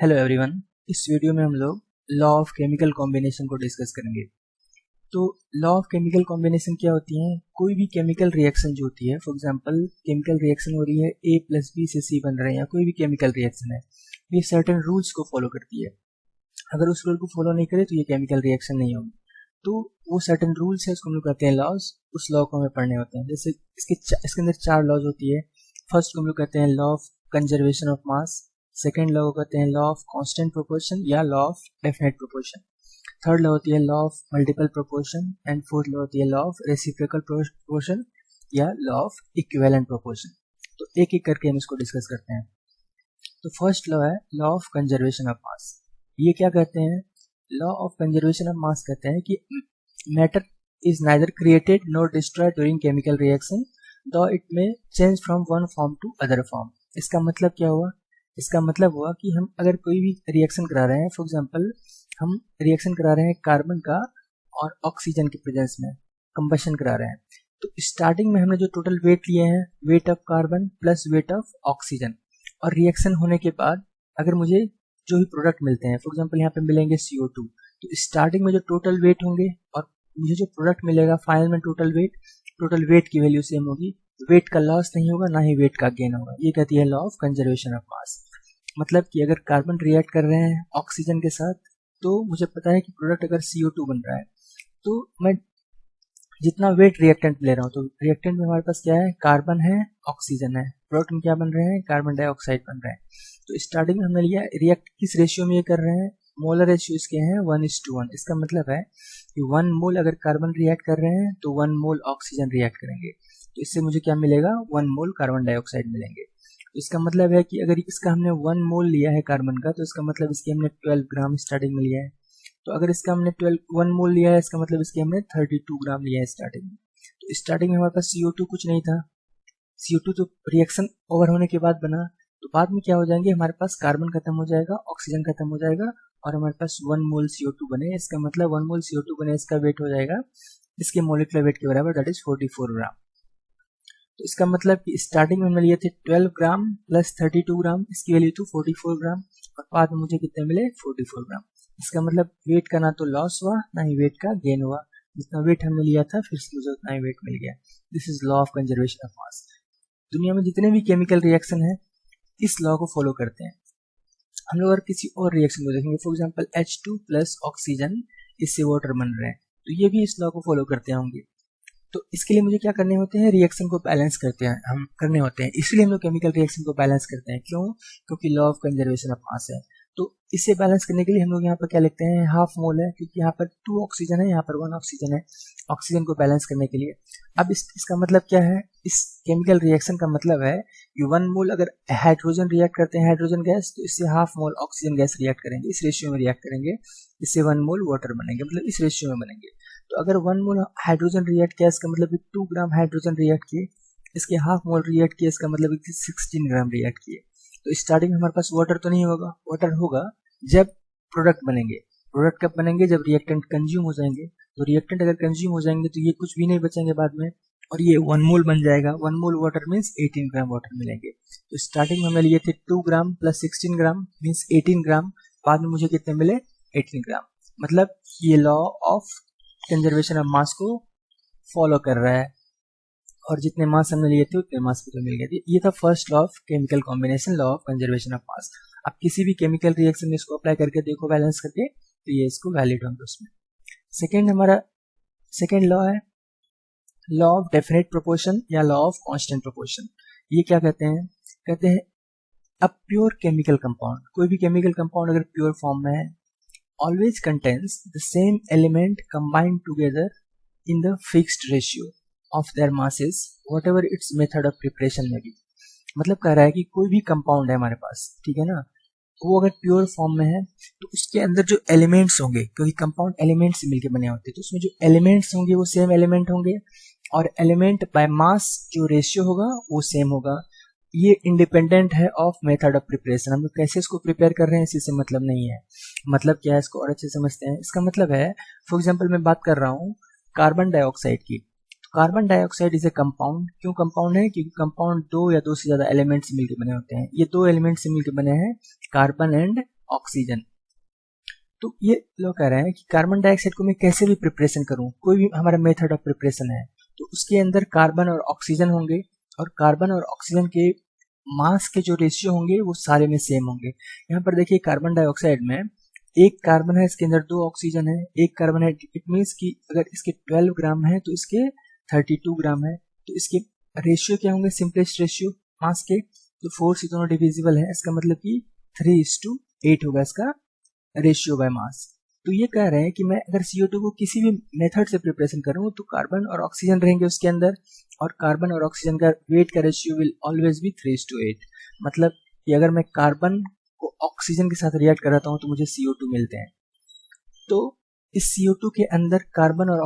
Hello everyone. इस video में हम लोग लॉ ऑफ केमिकल कॉम्बिनेशन को डिस्कस करेंगे। तो लॉ ऑफ केमिकल कॉम्बिनेशन क्या होती है? कोई भी केमिकल रिएक्शन जो होती है, फॉर एग्जांपल केमिकल रिएक्शन हो रही है A प्लस बी से C बन रहे हैं, या कोई भी केमिकल रिएक्शन है, ये सर्टेन रूल्स को फॉलो करती है। अगर उस रूल को फॉलो नहीं करे तो ये केमिकल रिएक्शन नहीं होगी। तो वो सर्टेन रूल्स है, उसको हम लोग कहते हैं लॉज। उस लॉ को हमें पढ़ने होते हैं। जैसे इसके अंदर 4 लॉज होती है। फर्स्ट को हम लोग कहते हैं law of conservation of mass. Second law को कहते हैं लॉ ऑफ कांस्टेंट प्रोपोर्शन या law of definite proportion. Third law होती है law of multiple proportion. And fourth law होती है लॉ ऑफ रेसिप्रोकल प्रोपोर्शन या लॉ ऑफ इक्विवेलेंट प्रोपोर्शन। तो एक एक करके हम इसको डिस्कस करते हैं। तो फर्स्ट लॉ है law of conservation of mass. ये क्या कहते हैं? Law of conservation of mass कहते हैं कि matter is neither created nor destroyed during chemical reaction though it may change from one form to other form. इसका मतलब क्या हुआ? इसका मतलब हुआ कि हम अगर कोई भी रिएक्शन करा रहे हैं, फॉर एग्जांपल हम रिएक्शन करा रहे हैं कार्बन का और ऑक्सीजन के प्रेजेंस में कंबशन करा रहे हैं, तो स्टार्टिंग में हमने जो टोटल वेट लिए हैं, weight of carbon plus weight of oxygen, और रिएक्शन होने के बाद अगर मुझे जो भी प्रोडक्ट मिलते हैं, फॉर एग्जांपल यहाँ पे मिलेंगे CO2, तो स्टार्टिंग में जो टोटल वेट होंगे और मुझे जो प्रोडक्ट मिलेगा फाइनल में टोटल वेट की वैल्यू सेम होगी। वेट का लॉस नहीं होगा, ना ही वेट का गेन होगा। ये कहती है लॉ ऑफ कंजर्वेशन ऑफ मास। मतलब कि अगर कार्बन रिएक्ट कर रहे हैं ऑक्सीजन के साथ, तो मुझे पता है कि प्रोडक्ट अगर CO2 बन रहा है, तो मैं जितना वेट रिएक्टेंट ले रहा हूँ, तो रिएक्टेंट में हमारे पास क्या है? कार्बन है, ऑक्सीजन है। प्रोडक्ट में क्या बन रहे हैं? कार्बन डाइऑक्साइड बन रहे हैं। तो स्टार्टिंग में हमने लिया रिएक्ट किस रेशियो में ये कर रहे हैं? मोलर रेशियो इसके हैं 1:1। इसका मतलब है कि 1 मोल अगर कार्बन रिएक्ट कर रहे हैं तो 1 मोल ऑक्सीजन रिएक्ट करेंगे। तो इससे मुझे क्या मिलेगा? 1 मोल कार्बन डाइऑक्साइड मिलेंगे। तो इसका मतलब है कि अगर इसका हमने 1 मोल लिया है कार्बन का, तो इसका मतलब इसके हमने 12 ग्राम स्टार्टिंग में लिया है। तो अगर इसका हमने 1 मोल लिया है, इसका मतलब इसके हमने 32 ग्राम लिया है स्टार्टिंग में। तो स्टार्टिंग में हमारे पास CO2 कुछ नहीं था। CO2 तो रिएक्शन ओवर होने के बाद बना, तो बाद में क्या हो जाएंगे? हमारे पास कार्बन खत्म हो जाएगा, ऑक्सीजन खत्म हो जाएगा, और हमारे पास 1 मोल CO2 बने। इसका मतलब 1 मोल CO2 बने, इसका वेट हो जाएगा इसके मोलिकुलर वेट के बराबर, दैट इज 44 ग्राम। तो इसका मतलब कि स्टार्टिंग में हमने लिए थे 12 ग्राम प्लस 32 ग्राम, इसकी वैल्यू थी 44 ग्राम, और बाद में मुझे कितने मिले? 44 ग्राम। इसका मतलब वेट का ना तो लॉस हुआ, ना ही वेट का गेन हुआ। जितना वेट हमने लिया था फिर से मुझे उतना ही वेट मिल गया। This is law of conservation of मास। दुनिया में जितने भी केमिकल रिएक्शन है इस लॉ को फॉलो करते हैं। हम लोग अगर किसी और रिएक्शन को देखेंगे, for example H2 plus oxygen, इससे वाटर बन रहे हैं, तो ये भी इस लॉ को फॉलो करते होंगे। तो इसके लिए मुझे क्या करने होते हैं? रिएक्शन को बैलेंस करने होते हैं। इसलिए हम लोग केमिकल रिएक्शन को बैलेंस करते हैं। क्यों? क्योंकि लॉ ऑफ कंजर्वेशन ऑफ मास है। तो इसे बैलेंस करने के लिए हम लोग यहाँ पर क्या लिखते हैं? हाफ मोल है, क्योंकि यहाँ पर 2 ऑक्सीजन है, यहाँ पर 1 ऑक्सीजन है। ऑक्सीजन को बैलेंस करने के लिए अब इसका मतलब क्या है? इस केमिकल रिएक्शन का मतलब है कि 1 मोल अगर हाइड्रोजन रिएक्ट करते हैं, हाइड्रोजन गैस, तो इससे half mole oxygen gas react करेंगे, इस रेशियो में रिएक्ट करेंगे। इससे 1 मोल वाटर बनेंगे, मतलब इस रेशियो में बनेंगे। तो अगर 1 मोल हाइड्रोजन रिएक्ट किया, इसका मतलब 2 ग्राम हाइड्रोजन रिएक्ट किए, इसके हाफ मोल रिएक्ट किए, इसका मतलब 16 ग्राम रिएक्ट किए। तो स्टार्टिंग में हमारे पास वाटर तो नहीं होगा। वाटर होगा जब प्रोडक्ट बनेंगे। प्रोडक्ट कब बनेंगे? जब रिएक्टेंट कंज्यूम हो जाएंगे। तो रिएक्टेंट अगर कंज्यूम हो जाएंगे तो ये कुछ भी नहीं बचेंगे बाद में, और ये 1 मोल बन जाएगा। 1 मोल वाटर मीन्स 18 ग्राम वाटर मिलेंगे। तो स्टार्टिंग में हमें लिए थे 2 ग्राम प्लस 16 ग्राम मीन्स 18 ग्राम, बाद में मुझे कितने मिले? 18 ग्राम। मतलब ये लॉ ऑफ कंजर्वेशन ऑफ मास को फॉलो कर रहा है, और जितने मास हमने लिए थे उतने मास को मिल गए। ये था first law of chemical combination, law of conservation of मास। आप किसी भी केमिकल रिएक्शन में इसको अप्लाई करके देखो बैलेंस करके, तो ये इसको वैलिड होंगे उसमें। सेकेंड लॉ है लॉ ऑफ डेफिनेट प्रोपोर्शन या लॉ ऑफ कांस्टेंट प्रोपोर्शन। ये क्या कहते हैं? कहते हैं अब प्योर केमिकल कंपाउंड, कोई भी केमिकल कंपाउंड अगर प्योर फॉर्म में है, always contains the same element combined together in the fixed ratio of their masses whatever its method of preparation may be। मतलब कह रहा है कि कोई भी कंपाउंड है हमारे पास, ठीक है ना, वो अगर प्योर फॉर्म में है तो उसके अंदर जो एलिमेंट्स होंगे, क्योंकि कंपाउंड एलिमेंट से मिलकर बने होते हैं, तो उसमें जो एलिमेंट्स होंगे वो सेम एलिमेंट होंगे, और एलिमेंट बाय मास जो रेशियो होगा वो सेम होगा। ये इंडिपेंडेंट है ऑफ मेथड ऑफ प्रिपरेशन। हम लोग कैसे इसको प्रिपेयर कर रहे हैं इसी से मतलब नहीं है। मतलब क्या है, इसको और अच्छे समझते हैं। इसका मतलब है, फॉर एग्जांपल मैं बात कर रहा हूँ कार्बन डाइऑक्साइड की। Carbon dioxide is a compound. क्यों कंपाउंड है? क्योंकि कंपाउंड 2 या 2 से ज्यादा एलिमेंट से मिलकर बने होते हैं। ये 2 एलिमेंट से मिलकर बने हैं, कार्बन एंड ऑक्सीजन। तो ये लोग कह रहे हैं कि कार्बन डाइऑक्साइड को मैं कैसे भी प्रिपरेशन करूं, कोई भी हमारा मेथड ऑफ प्रिपरेशन है तो उसके अंदर कार्बन और ऑक्सीजन होंगे, और कार्बन और ऑक्सीजन के मास के जो रेशियो होंगे वो सारे में सेम होंगे। यहाँ पर देखिए कार्बन डाइऑक्साइड में एक कार्बन है, इसके अंदर 2 ऑक्सीजन है, एक कार्बन है, इट मीन्स कि अगर इसके 12 ग्राम है तो इसके 32 ग्राम है। तो इसके रेशियो क्या होंगे, सिंपलेस्ट रेशियो मास के, तो 4 से दोनों डिविजिबल है, इसका मतलब कि 3:8 होगा इसका रेशियो बाय मास। तो ये कह रहे हैं कि मैं अगर CO2 को किसी भी मेथड से प्रिपरेशन करूँ तो कार्बन और ऑक्सीजन रहेंगे उसके अंदर, और कार्बन और ऑक्सीजन का वेट का रेशियो विल ऑलवेज बी 3:8। मतलब कि अगर मैं कार्बन को ऑक्सीजन के साथ रिएक्ट कराता हूँ तो मुझे CO2 मिलते हैं। तो इस CO2 के अंदर कार्बन और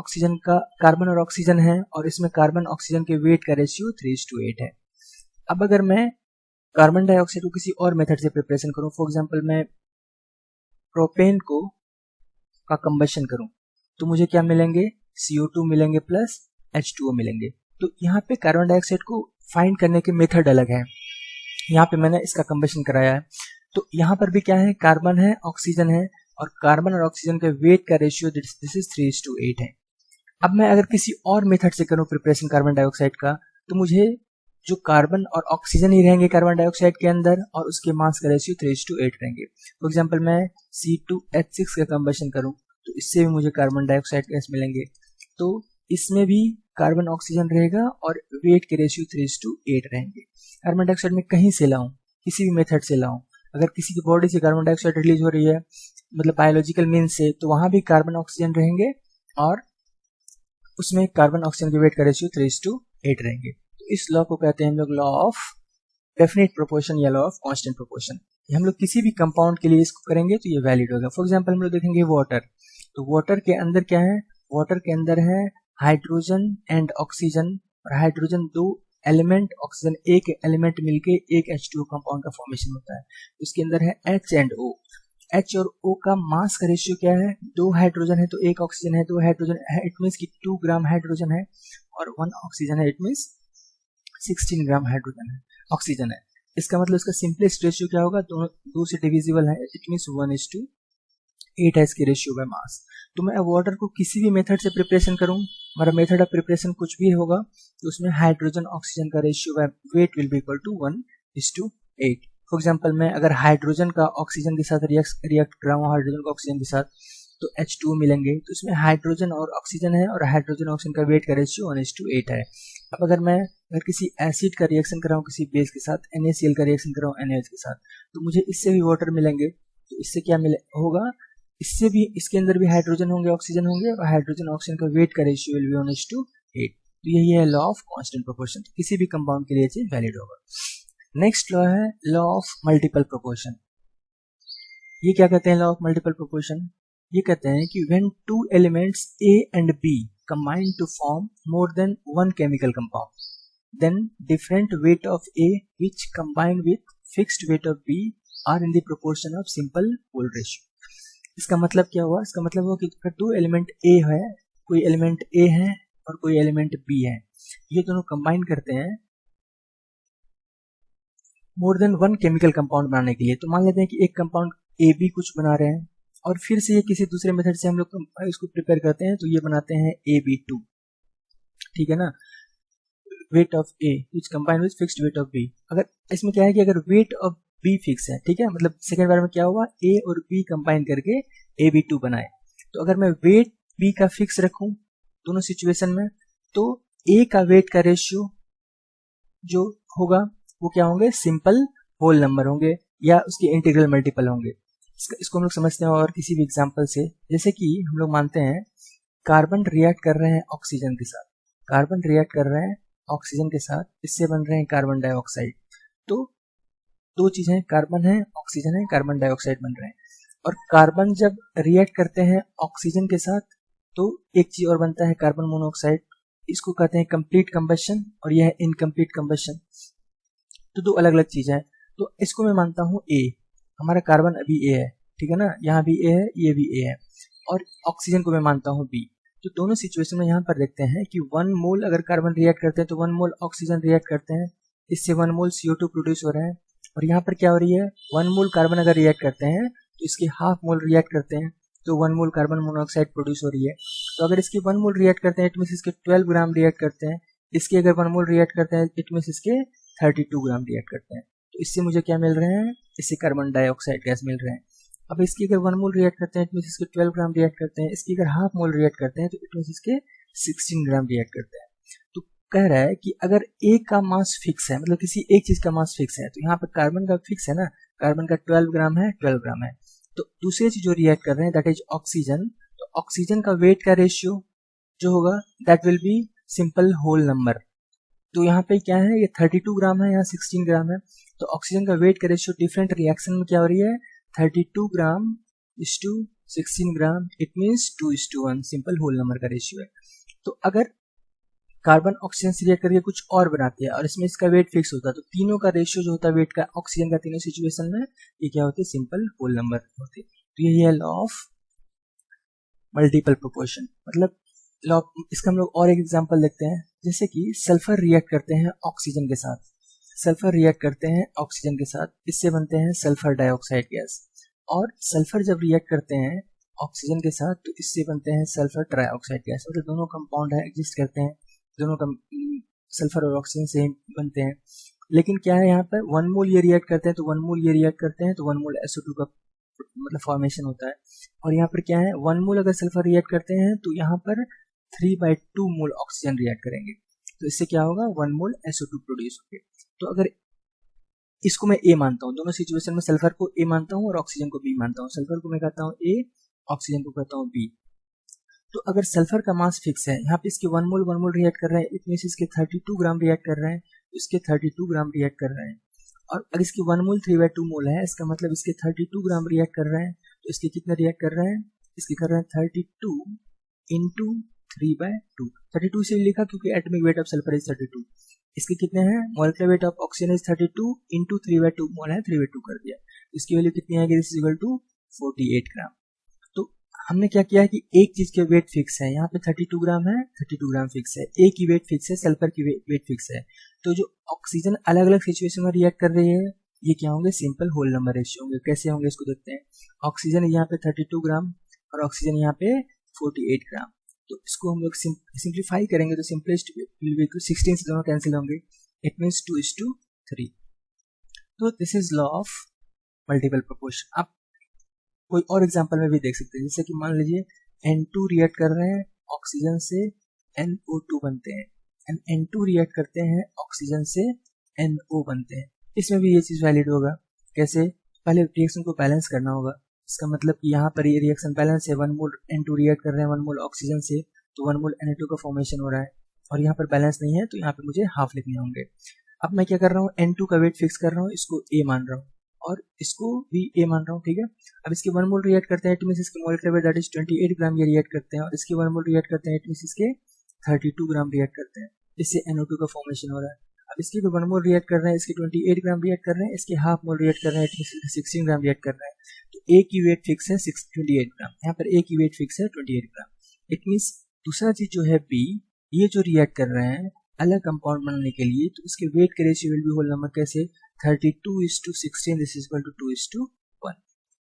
ऑक्सीजन है, और इसमें कार्बन ऑक्सीजन के वेट का रेशियो 3:8 है। अब अगर मैं कार्बन डाइऑक्साइड को किसी और मेथड से प्रिपरेशन करूँ, फॉर एग्जाम्पल मैं प्रोपेन का कंबशन करूं तो मुझे क्या मिलेंगे, CO2 मिलेंगे प्लस H2O मिलेंगे। तो यहाँ पे कार्बन डाइऑक्साइड को फाइंड करने के मेथड अलग है, यहाँ पे मैंने इसका कंबशन कराया है। तो यहाँ पर भी क्या है, कार्बन है, ऑक्सीजन है, और कार्बन और ऑक्सीजन के वेट का रेशियो दिस इज 3:8 है। अब मैं अगर किसी और मेथड से करूँ प्रिपरेशन कार्बन डाइऑक्साइड का, तो मुझे जो कार्बन और ऑक्सीजन ही रहेंगे कार्बन डाइऑक्साइड के अंदर, और उसके मास का रेशियो 3:8 रहेंगे। फॉर एग्जांपल मैं C2H6 का कंबशन करूं तो इससे भी मुझे कार्बन डाइऑक्साइड गैस मिलेंगे। तो इसमें भी कार्बन ऑक्सीजन रहेगा और वेट के रेशियो 3:8 रहेंगे। कार्बन डाइऑक्साइड में कहीं से लाऊं, किसी भी मेथड से लाऊं, अगर किसी की बॉडी से कार्बन डाइऑक्साइड रिलीज हो रही है मतलब बायोलॉजिकल मीन्स से, तो वहां भी कार्बन ऑक्सीजन रहेंगे और उसमें कार्बन ऑक्सीजन के वेट का रेशियो 3:8 रहेंगे। इस लॉ को कहते हैं हम लोग लॉ ऑफ डेफिनेट प्रोपोर्शन या लॉ ऑफ कांस्टेंट प्रोपोर्शन। हम लोग किसी भी कंपाउंड के लिए इसको करेंगे तो ये वैलिड होगा। फॉर एग्जांपल हम लोग देखेंगे वाटर, तो वाटर के अंदर क्या है, वाटर के अंदर है हाइड्रोजन एंड ऑक्सीजन, और हाइड्रोजन 2 एलिमेंट, ऑक्सीजन 1 एलिमेंट मिलके एक H2O कंपाउंड का फॉर्मेशन होता है। उसके अंदर है H एंड O। H और O का मास का रेशियो क्या है, 2 हाइड्रोजन है तो 1 ऑक्सीजन है, 2 हाइड्रोजन है इट मीन्स कि 2 ग्राम हाइड्रोजन है, और 1 ऑक्सीजन है इट मीन्स 16 ग्राम हाइड्रोजन है, ऑक्सीजन है। इसका मतलब इसका सिंपलेस्ट रेशियो क्या होगा, दोनों 2 से डिविजिबल है, इट मीन्स 1:8 है इसकी रेशियो बाय मास। तो मैं वाटर को किसी भी मेथड से प्रिपरेशन करूं, हमारा मेथड ऑफ प्रिपरेशन कुछ भी होगा, तो उसमें हाइड्रोजन ऑक्सीजन का ratio by weight will be equal to 1:8। For example मैं अगर हाइड्रोजन का ऑक्सीजन के साथ रिएक्ट कर रहा हूँ, हाइड्रोजन का ऑक्सीजन के साथ, तो H2O मिलेंगे, तो इसमें हाइड्रोजन और ऑक्सीजन है, और हाइड्रोजन ऑक्सीजन का वेट का रेशियो 1:8 है। अब अगर किसी एसिड का रिएक्शन कर रहा हूँ किसी बेस के साथ, NaCl का रिएक्शन कर रहा हूँ NaOH के साथ, तो मुझे इससे भी वाटर मिलेंगे। तो इससे क्या होगा, इससे भी, इसके अंदर भी हाइड्रोजन होंगे, ऑक्सीजन होंगे, और हाइड्रोजन ऑक्सीजन का वेट का रेशियो विल बी 1:8। तो यही है लॉ ऑफ कांस्टेंट प्रोपोर्शन, किसी भी कंपाउंड के लिए चीज वैलिड होगा। नेक्स्ट लॉ है लॉ ऑफ मल्टीपल प्रोपोर्शन। ये क्या कहते हैं लॉ ऑफ मल्टीपल प्रोपोर्शन, ये कहते हैं कि when two elements A and B combine to form more than one chemical compound, then different weight of A which combine with fixed weight of B are in the proportion of simple whole ratio। इसका मतलब क्या हुआ, इसका मतलब हुआ कि अगर 2 element A है, कोई एलिमेंट A है और कोई एलिमेंट B है, ये दोनों कंबाइन करते हैं more than one chemical compound बनाने के लिए। तो मान लेते हैं कि एक कंपाउंड AB कुछ बना रहे हैं, और फिर से ये किसी दूसरे मेथड से हम लोग इसको प्रिपेयर करते हैं, तो ये बनाते हैं AB2, ठीक है ना, weight of A which combine with fixed weight of B। अगर इसमें क्या है कि अगर वेट ऑफ B फिक्स है, ठीक है, मतलब सेकेंड बार में क्या हुआ, A और B कंबाइन करके AB2 बनाए। तो अगर मैं वेट B का फिक्स रखूं दोनों सिचुएशन में, तो A का वेट का रेशियो जो होगा वो क्या होंगे, सिंपल होल नंबर होंगे, या उसके इंटीग्रल मल्टीपल होंगे। इसको हम लोग समझते हैं और किसी भी एग्जांपल से, जैसे कि हम लोग मानते हैं कार्बन रिएक्ट कर रहे हैं ऑक्सीजन के साथ, कार्बन रिएक्ट कर रहे हैं ऑक्सीजन के साथ, इससे बन रहे हैं कार्बन डाइऑक्साइड। तो 2 चीजें, कार्बन है, ऑक्सीजन है, कार्बन डाइऑक्साइड बन रहे हैं। और कार्बन जब रिएक्ट करते हैं ऑक्सीजन के साथ, तो एक चीज और बनता है कार्बन मोनोऑक्साइड, इसको कहते हैं कंप्लीट कंबशन, और यह है इनकम्प्लीट कंबशन। तो 2 अलग अलग चीजें हैं। तो इसको मैं मानता हूं A, हमारा कार्बन अभी A है, ठीक है ना, यहाँ भी A है, ये भी A है, और ऑक्सीजन को मैं मानता हूँ B। तो दोनों सिचुएशन में यहाँ पर देखते हैं कि 1 मोल अगर कार्बन रिएक्ट करते हैं तो 1 मोल ऑक्सीजन रिएक्ट करते हैं, इससे 1 मोल CO2 प्रोड्यूस हो रहा है। और यहाँ पर क्या हो रही है, 1 मोल कार्बन अगर रिएक्ट करते हैं तो इसके हाफ मोल रिएक्ट करते हैं तो 1 मोल कार्बन मोनोऑक्साइड प्रोड्यूस हो रही है। तो अगर इसके 1 मोल रिएक्ट करते हैं इट मीन्स इसके 12 ग्राम रिएक्ट करते हैं, इसके अगर 1 मोल रिएक्ट करते हैं इट मीन्स इसके 32 ग्राम रिएक्ट करते हैं। तो इससे मुझे क्या मिल रहे हैं, इससे कार्बन डाइऑक्साइड गैस मिल रहे हैं। अब इसकी अगर 1 मोल रिएक्ट करते हैं इट मीन्स इसके 12 ग्राम रिएक्ट करते हैं, इसकी अगर हाफ मोल रिएक्ट करते हैं तो इट मीन्स इसके 16 ग्राम रिएक्ट करते हैं। तो कह रहा है कि अगर एक का मास फिक्स है, मतलब किसी एक चीज का मास फिक्स है, तो यहाँ पर कार्बन का फिक्स है ना, कार्बन का 12 ग्राम है, 12 ग्राम है। तो दूसरी चीज जो रिएक्ट कर रहे हैं दैट इज ऑक्सीजन। तो ऑक्सीजन का वेट का रेशियो जो होगा that will be simple whole number. तो यहाँ पे क्या है, ये 32 ग्राम है, यहाँ 16 ग्राम है। तो ऑक्सीजन का वेट का रेशियो डिफरेंट रिएक्शन में क्या हो रही है, 32 gram is to 16 gram, it means 2:1 simple whole number का रेशियो है। तो अगर कार्बन ऑक्सीजन से रिएक्ट करके कुछ और बनाते हैं और इसमें इसका वेट फिक्स होता है, तो तीनों का रेशियो जो होता है वेट का ऑक्सीजन का तीनों सिचुएशन में, ये क्या होते हैं, सिंपल होल नंबर होते हैं। तो ये है लॉ ऑफ मल्टीपल प्रोपोर्शन। मतलब लॉ, इसका हम लोग और एक एग्जांपल देखते हैं, जैसे कि सल्फर रिएक्ट करते हैं ऑक्सीजन के साथ, सल्फर रिएक्ट करते हैं ऑक्सीजन के साथ, इससे बनते हैं सल्फर डाइऑक्साइड गैस। और सल्फर जब रिएक्ट करते हैं ऑक्सीजन के साथ तो इससे बनते हैं सल्फर ट्राइऑक्साइड गैस। मतलब दोनों कंपाउंड है एग्जिस्ट करते हैं, दोनों सल्फर और ऑक्सीजन से बनते हैं। लेकिन क्या है, यहाँ पर 1 मोल ये रिएक्ट करते हैं तो 1 मोल ये रिएक्ट करते हैं तो 1 मोल SO2 का मतलब फॉर्मेशन होता है। और यहाँ पर क्या है, 1 मोल अगर सल्फर रिएक्ट करते हैं तो यहाँ पर 3/2 मोल ऑक्सीजन रिएक्ट करेंगे, तो इससे क्या होगा, 1 मोल SO2 प्रोड्यूस होंगे। तो अगर इसको मैं A मानता हूँ, दोनों सिचुएशन में सल्फर को A मानता हूँ और ऑक्सीजन को B मानता हूँ। सल्फर को मैं कहता हूँ A, ऑक्सीजन को कहता हूँ B। तो अगर सल्फर का मास फिक्स है, यहाँ पे इसके 1 मोल रिएक्ट कर रहे हैं, इट मींस इसके 32 ग्राम रिएक्ट कर रहे हैं, इसके 32 ग्राम रिएक्ट कर रहे हैं। और अगर इसकी 1 मोल 3/2 मोल है, इसका मतलब इसके 32 ग्राम रिएक्ट कर रहे हैं, तो इसके कितने रिएक्ट कर रहे हैं, इसके कर रहे हैं 32 इंटू 3/2। 32 से लिखा क्योंकि atomic weight of sulphur is 32। इसके कितने हैं, molecular weight of oxygen is 32 into 3/2 मोल है, 3/2 कर दिया। इसकी वैल्यू कितनी आएगी, दिस इज इक्वल टू 48 ग्राम। तो हमने क्या किया है कि एक चीज के वेट फिक्स है, यहाँ पे 32 ग्राम है, 32 ग्राम फिक्स है, ए की वेट फिक्स है, सल्फर की वेट फिक्स है। तो जो ऑक्सीजन अलग अलग सिचुएशन में रिएक्ट कर रही है ये क्या होंगे, सिंपल होल नंबर रेशियो होंगे। कैसे होंगे इसको देखते हैं। ऑक्सीजन यहाँ पे 32 ग्राम और ऑक्सीजन यहाँ पे 48 ग्राम। तो इसको हम लोग सिंप्लीफाई करेंगे तो सिंपलेस्ट विल बी 16 से दोनों कैंसिल होंगे, इट मीन्स 2:3। तो this is law of multiple proportion. आप कोई और एग्जांपल में भी देख सकते हैं, जैसे कि मान लीजिए N2 रिएक्ट कर रहे हैं ऑक्सीजन से NO2 बनते हैं, एंड N2 रिएक्ट करते हैं ऑक्सीजन से NO बनते हैं। इसमें भी ये चीज वैलिड होगा। कैसे, पहले रिएक्शन को बैलेंस करना होगा। इसका मतलब कि यहाँ पर ये रिएक्शन बैलेंस है, 1 मोल N2 रिएक्ट कर रहे हैं 1 मोल ऑक्सीजन से, तो 1 मोल Na2 का फॉर्मेशन हो रहा है, और यहाँ पर बैलेंस नहीं है तो यहाँ पे मुझे हाफ लिखने होंगे। अब मैं क्या कर रहा हूँ, N2 का वेट फिक्स कर रहा हूँ, इसको A मान रहा हूँ और इसको भी A मान रहा हूँ, ठीक है। अब इसके 1 मोल रिएक्ट करते हैं, इट मींस इसके मोलेकुलर वेट दैट इज 28 ग्राम ये रिएक्ट करते हैं, और इसके 1 मोल रिएक्ट करते हैं, इट मींस इसके 32 ग्राम रिएक्ट करते हैं, इससे NO2 का फॉर्मेशन हो रहा है। अब इसके भी 1 मोल रिएक्ट कर रहे हैं, इसके 28 ग्राम रिएक्ट कर रहे हैं, इसके हाफ मोल रिएक्ट कर रहे हैं, इट मींस 16 ग्राम रिएक्ट कर रहे हैं। तो A की वेट फिक्स है 28 ग्राम, यहाँ पर A की वेट फिक्स है 28 ग्राम। इट मींस दूसरा चीज जो है B, ये जो रिएक्ट कर रहे हैं अलग कंपाउंड बनाने के लिए, तो इसके वेट के ratio will be whole number. कैसे, 32:16 दिस इज इक्वल टू 2:1।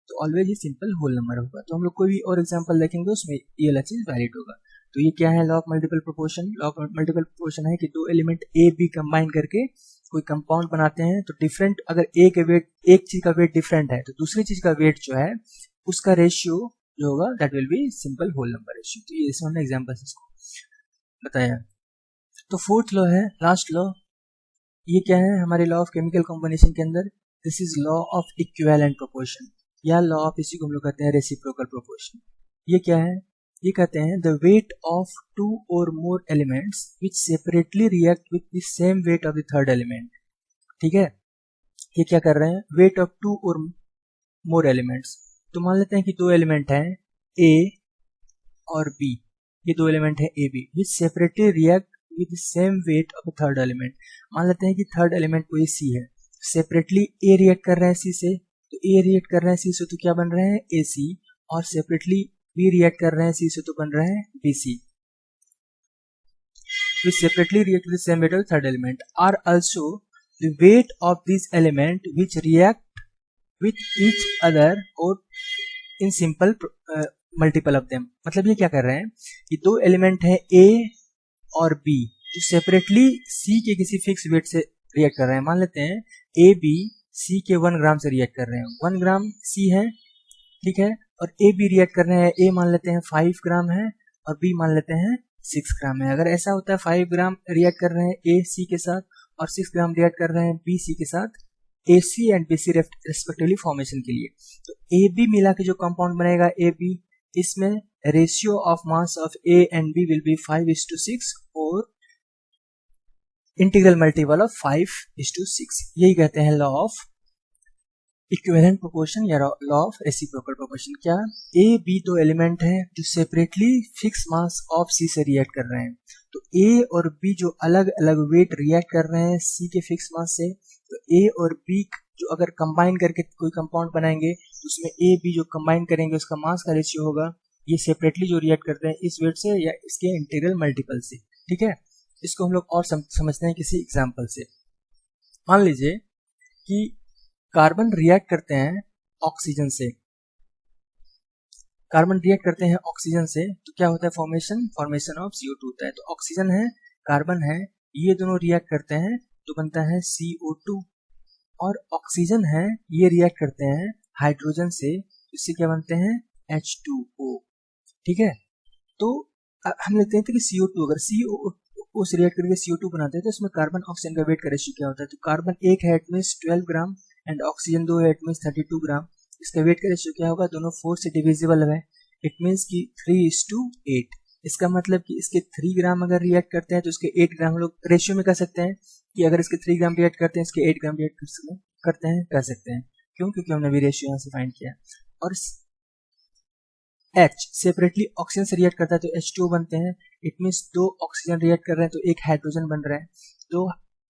तो ऑलवेज ये सिंपल होल नंबर होगा। तो हम लोग कोई भी और एग्जांपल देखेंगे उसमें ये वाला चीज वैलिड होगा। तो ये क्या है, law of multiple proportion. Law of multiple proportion है कि दो एलिमेंट A B कंबाइन करके कोई कंपाउंड बनाते हैं, तो डिफरेंट अगर A के वेट, एक चीज का वेट डिफरेंट है तो दूसरी चीज का वेट जो है उसका रेशियो जो होगा that will be simple whole number ratio. तो ये इसमें हमने एग्जांपल्स इसको बताया। तो फोर्थ लॉ है, लास्ट लॉ, ये क्या है हमारे लॉ ऑफ केमिकल कॉम्बिनेशन के अंदर, this is law of equivalent proportion, या लॉ ऑफ, इसी को हम लोग कहते हैं रेसिप्रोकल प्रोपोर्शन। ये क्या है, ये कहते हैं the weight of 2 or more elements which separately react with the same weight of the third element. ठीक है, ये क्या कर रहे हैं, weight of 2 or more elements. तो मान लेते हैं कि दो एलिमेंट हैं A और B, ये दो एलिमेंट है A B which separately react with same weight of third element. मान लेते हैं कि थर्ड एलिमेंट कोई C है, सेपरेटली A रिएक्ट कर रहा है C से, तो A रिएक्ट कर रहे हैं C से, तो क्या बन रहे हैं AC, और सेपरेटली B रिएक्ट कर रहे हैं C से, तो बन रहे हैं BC। which separately react with the same weight of the third element are also the weight of these element which react with each other और in simple multiple of them. मतलब ये क्या कर रहे हैं, ये दो एलिमेंट है ए और बी जो सेपरेटली सी के किसी फिक्स वेट से रिएक्ट कर रहे हैं। मान लेते हैं ए बी सी के 1 ग्राम से रिएक्ट कर रहे हैं, 1 ग्राम सी है, ठीक है, और ए बी रिएक्ट कर रहे हैं, ए मान लेते हैं 5 ग्राम है और बी मान लेते हैं 6 ग्राम है। अगर ऐसा होता है 5 ग्राम रिएक्ट कर रहे हैं ए सी के साथ और 6 ग्राम रिएक्ट कर रहे हैं बी सी के साथ, A C and B C respectively formation के लिए, तो ए बी मिला के जो कंपाउंड बनेगा ए बी, इसमें ratio of mass of A and B will be 5:6 और इंटीग्रल मल्टीपल ऑफ 5:6। यही कहते हैं लॉ ऑफ इक्विवेलेंट प्रोपोर्शन या लॉ ऑफ रेसिप्रोकल प्रोपोर्शन। क्या ए बी दो एलिमेंट हैं जो separately fix mass of C से रिएक्ट कर रहे हैं, तो ए और बी जो अलग अलग वेट रिएक्ट कर रहे हैं सी के फिक्स मास से, तो ए और बी जो अगर कंबाइन करके कोई कंपाउंड बनाएंगे तो उसमें ए बी जो कंबाइन करेंगे उसका मास का रेशियो होगा, ये सेपरेटली जो रिएक्ट करते हैं इस वेट से या इसके इंटीग्रल मल्टीपल से। ठीक है, इसको हम लोग और समझते हैं किसी एग्जाम्पल से। मान लीजिए कि कार्बन रिएक्ट करते हैं ऑक्सीजन से, कार्बन रिएक्ट करते हैं ऑक्सीजन से, तो क्या होता है, फॉर्मेशन ऑफ CO2 होता है। तो ऑक्सीजन है, कार्बन है, ये दोनों रिएक्ट करते हैं तो बनता है CO2, और ऑक्सीजन है, ये रिएक्ट करते हैं हाइड्रोजन से, इससे क्या बनते हैं H2O। ठीक है, तो हम लेते हैं कि CO2 अगर CO से रिएक्ट करके CO2 बनाते हैं तो इसमें कार्बन ऑक्सीजन का वेट का रेशियो क्या होता है, तो कार्बन एक है, it means 12 gram and oxygen 2 है, इट मींस 32 ग्राम। इसका वेट का रेशियो क्या होगा, दोनों 4 से डिविजिबल है, इट मींस कि 3:8। इसका मतलब कि इसके 3 ग्राम अगर रिएक्ट करते हैं तो इसके 8 ग्राम हम लोग रेशियो में कर सकते हैं कि अगर इसके 3 ग्राम रिएक्ट करते हैं इसके 8 ग्राम रिएक्ट कर सकते हैं। क्यों, क्योंकि हमने भी रेशियो यहाँ से फाइंड किया। और H सेपरेटली ऑक्सीजन से रिएक्ट करता है तो H2O बनते हैं, इट मींस 2 ऑक्सीजन रिएक्ट कर रहे हैं तो एक हाइड्रोजन बन रहा है, तो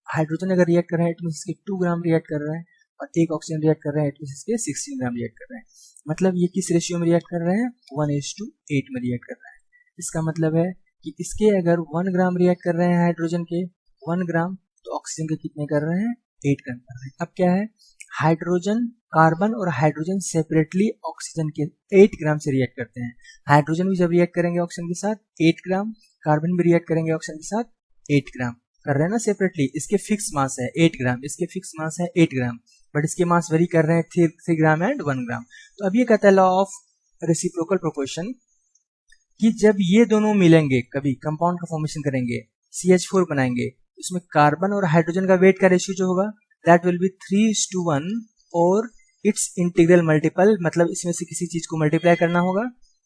हाइड्रोजन अगर रिएक्ट कर रहा है इट मींस इसके 2 ग्राम रिएक्ट कर रहा है और एक ऑक्सीजन रिएक्ट कर रहा है इट मींस इसके 16 ग्राम रिएक्ट कर रहा है। मतलब ये किस रेशियो में रिएक्ट कर रहे हैं, 1:8 में रिएक्ट कर रहा है। इसका मतलब है कि इसके अगर 1 ग्राम रिएक्ट कर रहे हैं हाइड्रोजन के 1 ग्राम, तो ऑक्सीजन के कितने कर रहे हैं, 8 ग्राम कर रहे हैं। अब क्या है, हाइड्रोजन, कार्बन और हाइड्रोजन सेपरेटली ऑक्सीजन के 8 ग्राम से रिएक्ट करते हैं। हाइड्रोजन भी जब रिएक्ट करेंगे ऑक्सीजन के साथ 8 ग्राम, कार्बन भी रिएक्ट करेंगे ऑक्सीजन के साथ 8 ग्राम कर रहे हैं ना सेपरेटली। इसके फिक्स मास है 8 ग्राम, इसके फिक्स मास है 8 ग्राम, बट इसके मास वेरी कर रहे हैं 3 ग्राम एंड 1 ग्राम। तो अब ये कहता है लॉ ऑफ रेसिप्रोकल प्रोपोर्शन कि जब ये दोनों मिलेंगे, कभी कंपाउंड का फॉर्मेशन करेंगे, CH4 बनाएंगे, इसमें कार्बन और हाइड्रोजन का वेट का रेशियो जो होगा दैट विल बी 3:1 और इट्स इंटीग्रल मल्टीपल, मतलब इसमें से किसी चीज को मल्टीप्लाई करना होगा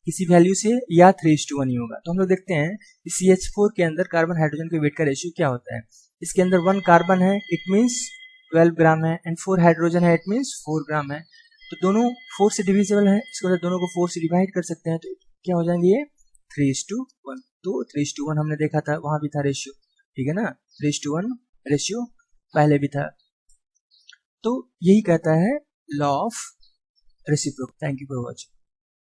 किसी वैल्यू से या 3:1 ही होगा। तो हम लोग देखते हैं कि CH4 के अंदर कार्बन हाइड्रोजन के वेट का रेशियो क्या होता है। इसके अंदर 1 कार्बन है, इट मींस 12 ग्राम है, एंड 4 हाइड्रोजन है, इट मींस 4 ग्राम है। तो दोनों 4 से डिविजिबल है, इसको अंदर दोनों को 4 से डिवाइड कर सकते हैं, तो क्या हो जाएंगे ये 3:1। तो 3:1 हमने देखा था, वहां भी था रेशियो, ठीक है ना, 3:1 रेशियो पहले भी था। तो यही कहता है law of reciprocal. Thank you for watching.